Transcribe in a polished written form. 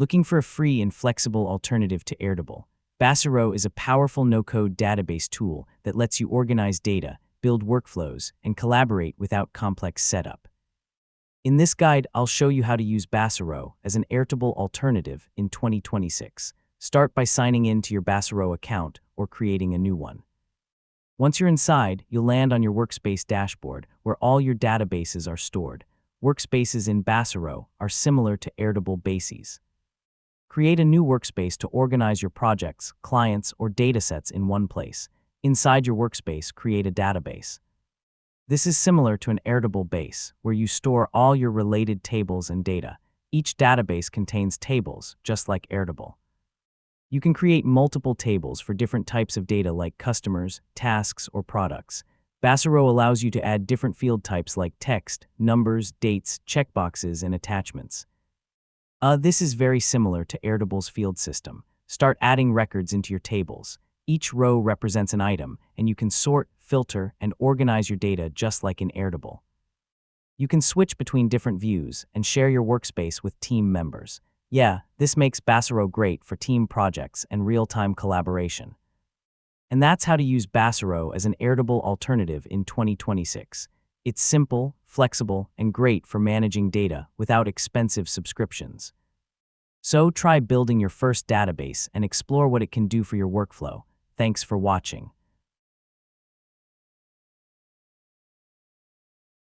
Looking for a free and flexible alternative to Airtable? Baserow is a powerful no-code database tool that lets you organize data, build workflows, and collaborate without complex setup. In this guide, I'll show you how to use Baserow as an Airtable alternative in 2026. Start by signing in to your Baserow account or creating a new one. Once you're inside, you'll land on your workspace dashboard where all your databases are stored. Workspaces in Baserow are similar to Airtable bases. Create a new workspace to organize your projects, clients, or datasets in one place. Inside your workspace, create a database. This is similar to an Airtable base, where you store all your related tables and data. Each database contains tables, just like Airtable. You can create multiple tables for different types of data like customers, tasks, or products. Baserow allows you to add different field types like text, numbers, dates, checkboxes, and attachments. This is very similar to Airtable's field system. Start adding records into your tables. Each row represents an item, and you can sort, filter, and organize your data just like in Airtable. You can switch between different views and share your workspace with team members. Yeah, this makes Baserow great for team projects and real-time collaboration. And that's how to use Baserow as an Airtable alternative in 2026. It's simple, flexible, and great for managing data without expensive subscriptions. So try building your first database and explore what it can do for your workflow. Thanks for watching.